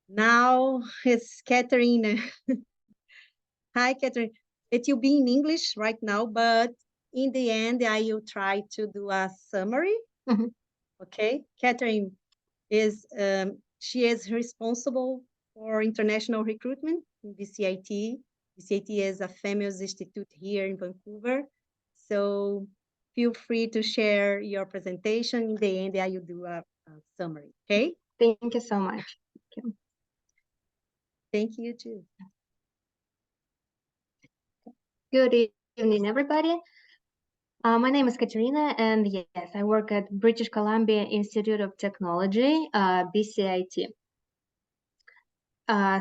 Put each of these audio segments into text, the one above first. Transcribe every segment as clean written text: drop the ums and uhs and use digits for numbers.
Now it's Katerina. Hi, Catherine. It will be in English right now, but in the end, I will try to do a summary. Okay, Catherine she is responsible for international recruitment in BCIT. BCIT is a famous institute here in Vancouver. So feel free to share your presentation. In the end, I will do a summary. Okay. Thank you so much. Thank you too. Good evening, everybody. My name is Katerina, and yes, I work at British Columbia Institute of Technology, BCIT.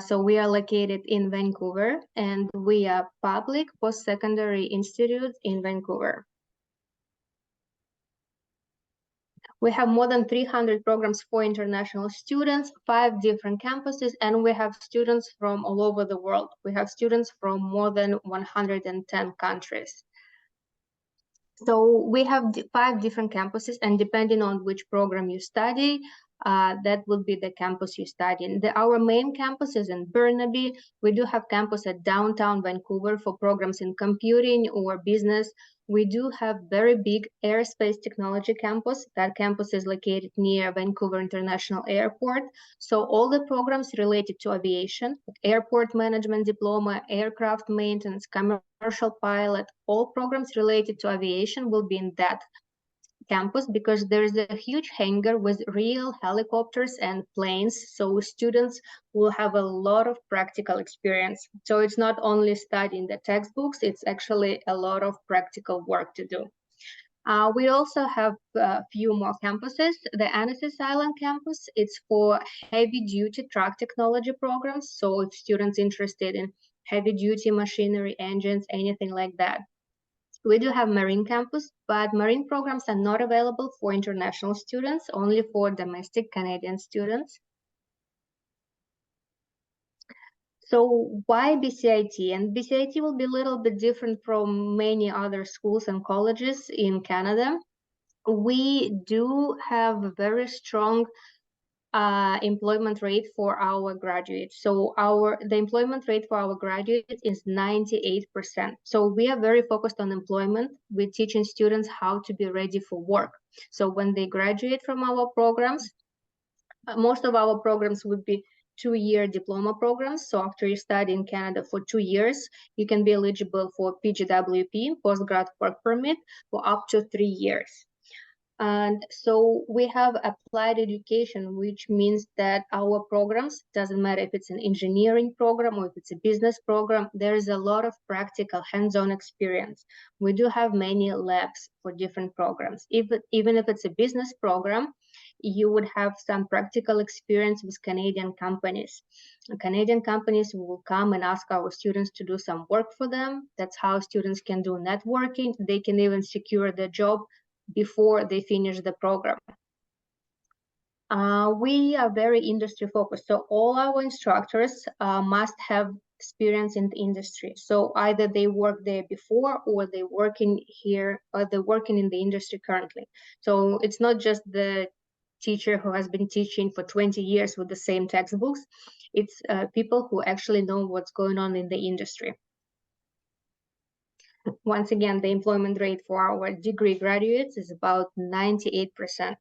So we are located in Vancouver, and we are public post-secondary institute in Vancouver. We have more than 300 programs for international students, 5 different campuses, and we have students from all over the world. We have students from more than 110 countries. So we have 5 different campuses, and depending on which program you study, that will be the campus you study in. Our main campus is in Burnaby. We do have campus at downtown Vancouver for programs in computing or business. We do have very big aerospace technology campus. That campus is located near Vancouver International Airport. So all the programs related to aviation, airport management diploma, aircraft maintenance, commercial pilot, all programs related to aviation will be in that campus because there is a huge hangar with real helicopters and planes, so students will have a lot of practical experience. So it's not only studying the textbooks, it's actually a lot of practical work to do. We also have a few more campuses. The Annacis Island campus, it's for heavy-duty truck technology programs, so if students interested in heavy-duty machinery, engines, anything like that. We do have Marine campus, but Marine programs are not available for international students, only for domestic Canadian students. So why BCIT? And BCIT will be a little bit different from many other schools and colleges in Canada. We do have a very strong employment rate for our graduates. So the employment rate for our graduates is 98%. So we are very focused on employment. We're teaching students how to be ready for work. So when they graduate from our programs, most of our programs would be 2-year diploma programs. So after you study in Canada for 2 years, you can be eligible for PGWP, postgrad work permit, for up to 3 years. And so we have applied education, which means that our programs, doesn't matter if it's an engineering program or if it's a business program, there is a lot of practical hands-on experience. We do have many labs for different programs. Even if it's a business program, you would have some practical experience with Canadian companies. Canadian companies will come and ask our students to do some work for them. That's how students can do networking. They can even secure the job before they finish the program. We are very industry focused, so all our instructors must have experience in the industry. So either they worked there before or they're working here or they're working in the industry currently. So it's not just the teacher who has been teaching for 20 years with the same textbooks. It's people who actually know what's going on in the industry. Once again, the employment rate for our degree graduates is about 98%.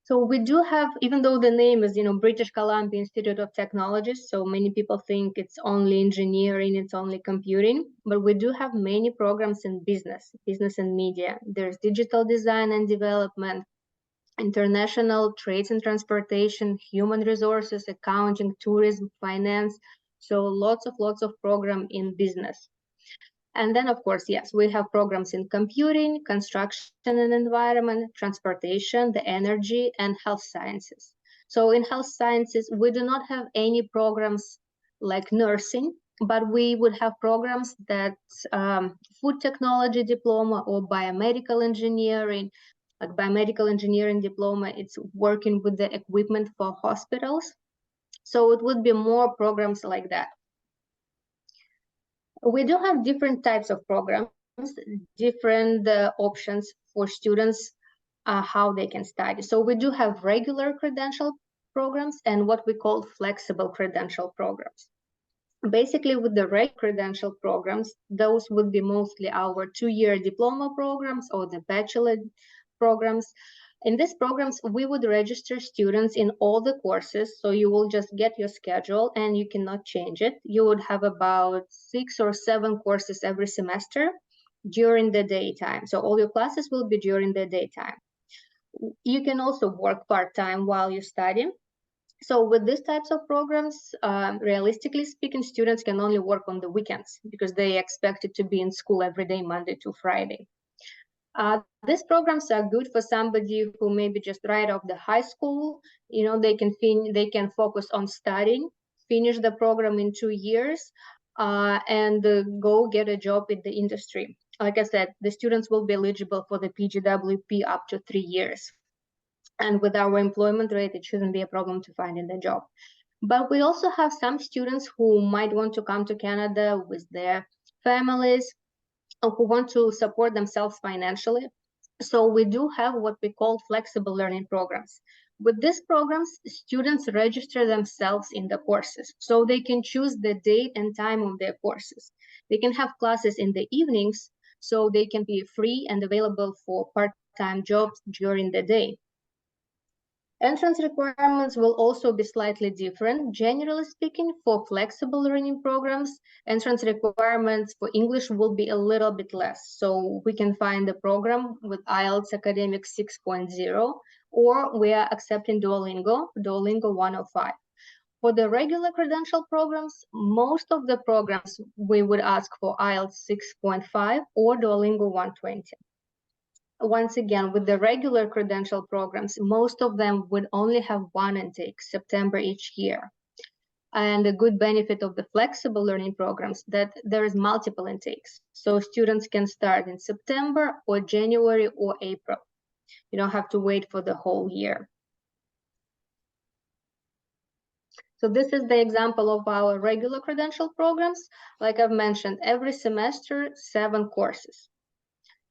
So we do have, even though the name is, British Columbia Institute of Technology, so many people think it's only engineering, it's only computing, but we do have many programs in business and media. There's digital design and development, international trades and transportation, human resources, accounting, tourism, finance. So lots of program in business. And then, of course, yes, we have programs in computing, construction and environment, transportation, the energy, and health sciences. So in health sciences, we do not have any programs like nursing, but we would have programs that food technology diploma or biomedical engineering. Like biomedical engineering diploma, it's working with the equipment for hospitals. So it would be more programs like that. We do have different types of programs, different options for students, how they can study. So we do have regular credential programs and what we call flexible credential programs. Basically, with the regular credential programs, those would be mostly our 2-year diploma programs or the bachelor programs. In these programs, we would register students in all the courses, so you will just get your schedule and you cannot change it. You would have about 6 or 7 courses every semester during the daytime. So all your classes will be during the daytime. You can also work part-time while you study. So with these types of programs, realistically speaking, students can only work on the weekends because they expected to be in school every day, Monday to Friday. These programs are good for somebody who maybe just right off the high school, you know, they can focus on studying, finish the program in 2 years, and go get a job in the industry. Like I said, the students will be eligible for the PGWP up to 3 years. And with our employment rate, it shouldn't be a problem to find a job. But we also have some students who might want to come to Canada with their families, or who want to support themselves financially. So we do have what we call flexible learning programs. With these programs, students register themselves in the courses, so they can choose the date and time of their courses. They can have classes in the evenings, so they can be free and available for part-time jobs during the day. Entrance requirements will also be slightly different. Generally speaking, for flexible learning programs, entrance requirements for English will be a little bit less. So we can find a program with IELTS Academic 6.0, or we are accepting Duolingo 105. For the regular credential programs, most of the programs we would ask for IELTS 6.5 or Duolingo 120. Once again, with the regular credential programs, most of them would only have one intake, September each year. And the good benefit of the flexible learning programs that there is multiple intakes. So students can start in September or January or April. You don't have to wait for the whole year. So this is the example of our regular credential programs. Like I've mentioned, every semester, 7 courses.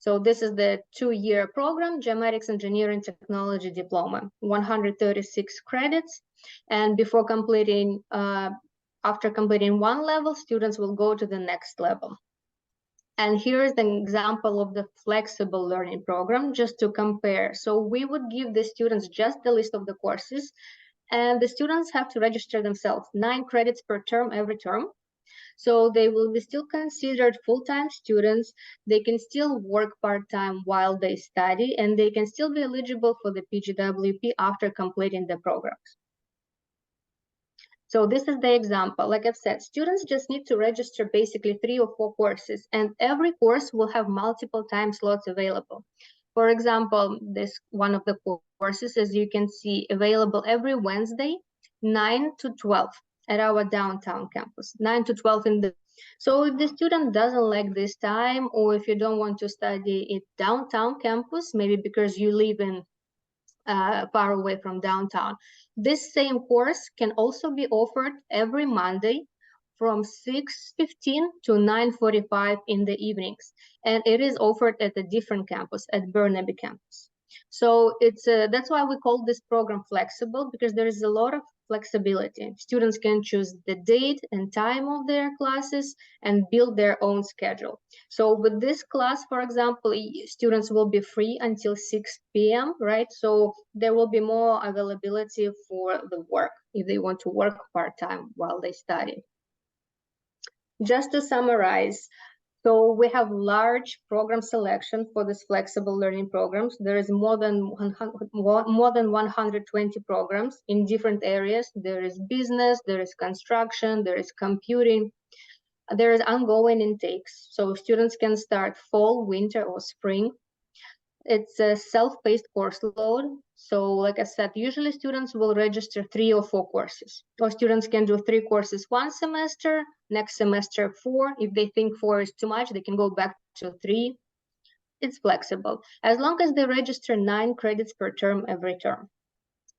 So this is the 2-year program, Geomatics Engineering Technology Diploma, 136 credits. And before completing, after completing one level, students will go to the next level. And here's an example of the flexible learning program, just to compare. So we would give the students just the list of the courses, and the students have to register themselves, 9 credits per term every term. So they will be still considered full-time students. They can still work part-time while they study, and they can still be eligible for the PGWP after completing the programs. So this is the example. Like I've said, students just need to register basically 3 or 4 courses, and every course will have multiple time slots available. For example, this one of the courses, as you can see, available every Wednesday, 9 to 12. At our downtown campus, 9 to 12 in the. So if the student doesn't like this time, or if you don't want to study at downtown campus, maybe because you live in far away from downtown, this same course can also be offered every Monday from 6:15 to 9:45 in the evenings, and it is offered at a different campus, at Burnaby campus. So it's that's why we call this program flexible, because there is a lot of flexibility. Students can choose the date and time of their classes and build their own schedule. So with this class, for example, students will be free until 6 p.m., right? So there will be more availability for the work if they want to work part-time while they study. Just to summarize, so we have large program selection for this flexible learning programs. There is more than 120 programs in different areas. There is business, there is construction, there is computing. There is ongoing intakes, so students can start fall, winter, or spring. It's a self-paced course load. So like I said, usually students will register 3 or 4 courses, or students can do 3 courses one semester, next semester 4. If they think 4 is too much, they can go back to 3. It's flexible, as long as they register 9 credits per term every term.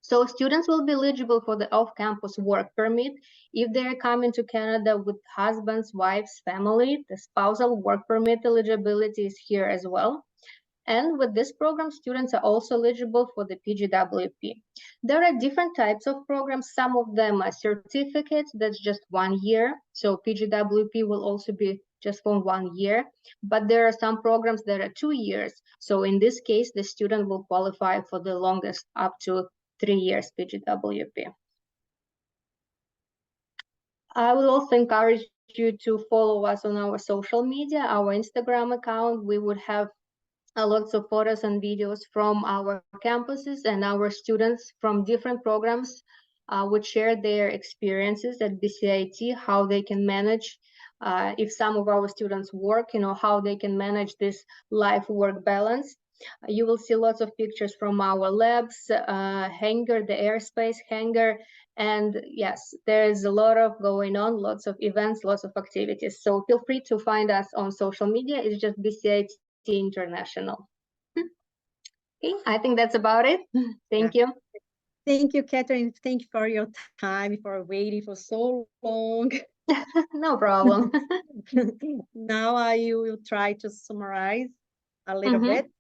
So students will be eligible for the off-campus work permit if they are coming to Canada with husbands, wives, family. The spousal work permit eligibility is here as well. And with this program, students are also eligible for the PGWP. There are different types of programs. Some of them are certificates, that's just 1 year. So PGWP will also be just for 1 year. But there are some programs that are 2 years. So in this case, the student will qualify for the longest, up to 3 years PGWP. I will also encourage you to follow us on our social media, our Instagram account. We would have lots of photos and videos from our campuses, and our students from different programs would share their experiences at BCIT, how they can manage, if some of our students work, how they can manage this life-work balance. You will see lots of pictures from our labs, hangar, the airspace hangar, and yes, there's a lot of going on, lots of events, lots of activities. So feel free to find us on social media. It's just BCIT International. Okay, I think that's about it. Thank you. Thank you, Catherine. Thank you for your time, for waiting for so long. No problem. Now I will try to summarize a little bit,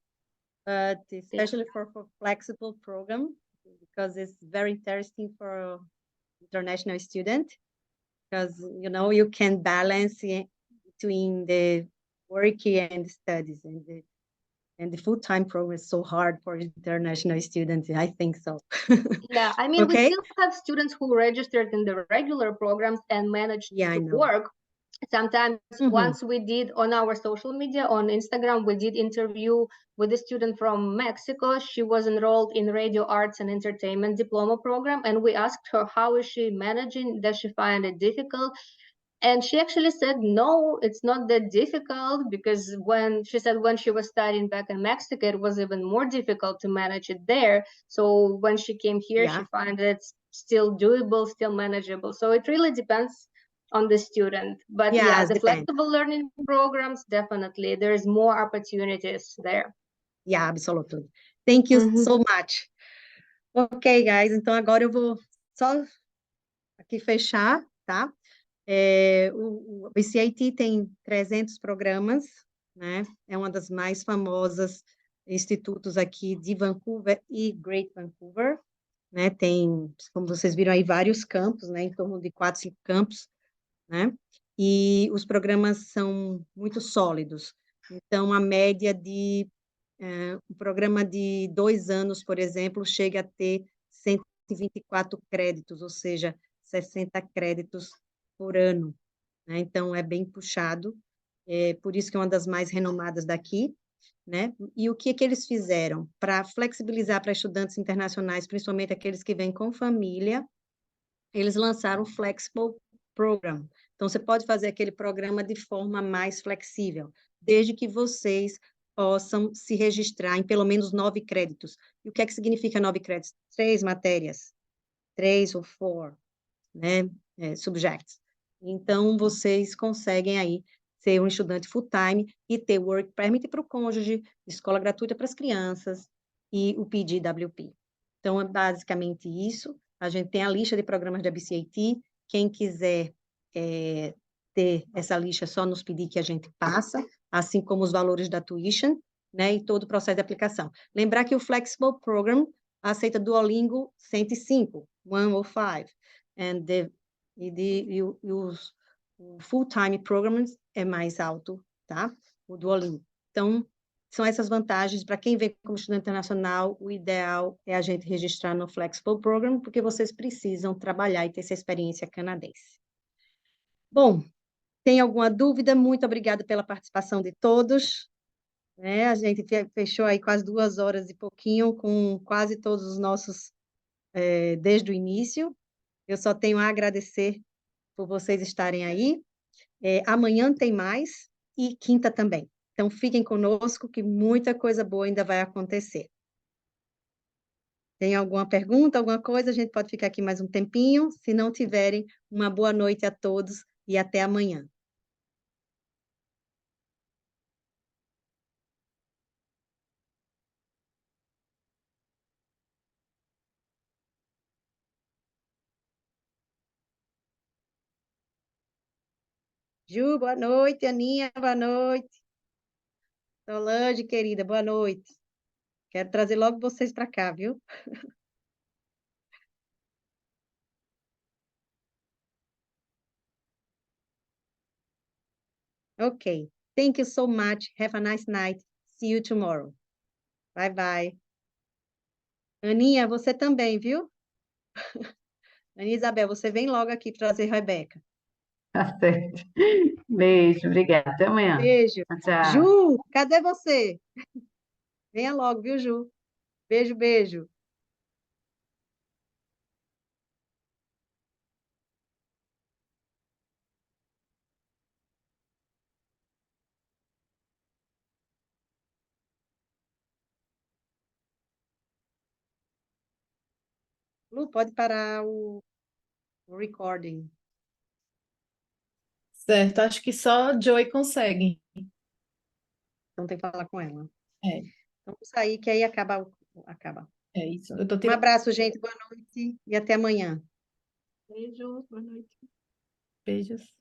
but especially for flexible program, because it's very interesting for international student, because you can balance between the work and studies, and the full-time program is so hard for international students. I think so. Yeah, I mean, okay. We still have students who registered in the regular programs and managed to work. Sometimes once we did on our social media, on Instagram, we did interview with a student from Mexico. She was enrolled in Radio Arts and Entertainment Diploma program, and we asked her, how is she managing? Does she find it difficult? And she actually said, no, it's not that difficult, because when she was studying back in Mexico, it was even more difficult to manage it there. So when she came here, she found it still doable, still manageable. So it really depends on the student. But the flexible learning programs, definitely, there's more opportunities there. Yeah, absolutely. Thank you so much. Ok, guys, então agora eu vou só aqui fechar, tá? O BCIT tem 300 programas, né? É uma das mais famosas institutos aqui de Vancouver e Great Vancouver, né? Tem, como vocês viram aí, vários campos, né? Em torno de 4, 5 campos, né? E os programas são muito sólidos. Então, a média de um programa de 2 anos, por exemplo, chega a ter 124 créditos, ou seja, 60 créditos por ano, né? Então, é bem puxado, por isso que é uma das mais renomadas daqui, né? E o que eles fizeram? Para flexibilizar para estudantes internacionais, principalmente aqueles que vêm com família, eles lançaram o Flexible Program. Então, você pode fazer aquele programa de forma mais flexível, desde que vocês possam se registrar em pelo menos 9 créditos. E o que é que significa 9 créditos? 3 matérias, 3 ou 4, né? Subjects. Então, vocês conseguem aí ser um estudante full-time e ter work permit para o cônjuge, escola gratuita para as crianças e o PGWP. Então, é basicamente isso. A gente tem a lista de programas da BCIT. Quem quiser ter essa lista, é só nos pedir que a gente passa, assim como os valores da tuition, né, e todo o processo de aplicação. Lembrar que o Flexible Program aceita Duolingo 105, 105, e os full-time programs é mais alto, tá? O Duolingo. Então, são essas vantagens. Para quem vem como estudante internacional, o ideal é a gente registrar no Flexible Program, porque vocês precisam trabalhar e ter essa experiência canadense. Bom, tem alguma dúvida? Muito obrigada pela participação de todos. A gente fechou aí quase 2 horas e pouquinho, com quase todos os nossos, desde o início. Eu só tenho a agradecer por vocês estarem aí. Amanhã tem mais e quinta também. Então, fiquem conosco, que muita coisa boa ainda vai acontecer. Tem alguma pergunta, alguma coisa? A gente pode ficar aqui mais um tempinho. Se não tiverem, uma boa noite a todos e até amanhã. Ju, boa noite. Aninha, boa noite. Solange, querida, boa noite. Quero trazer logo vocês para cá, viu? Ok. Thank you so much. Have a nice night. See you tomorrow. Bye, bye. Aninha, você também, viu? Ana Isabel, você vem logo aqui trazer Rebeca. Tá certo. Beijo, obrigada. Até amanhã. Beijo. Tchau. Ju, cadê você? Venha logo, viu, Ju? Beijo, beijo. Lu, pode parar o recording. Certo, acho que só Joey consegue. Então tem que falar com ela. É, Então, vamos sair, que aí acaba. Acaba. é isso. Eu tô Um tirando. abraço, gente. Boa noite e até amanhã. Beijos, boa noite. Beijos.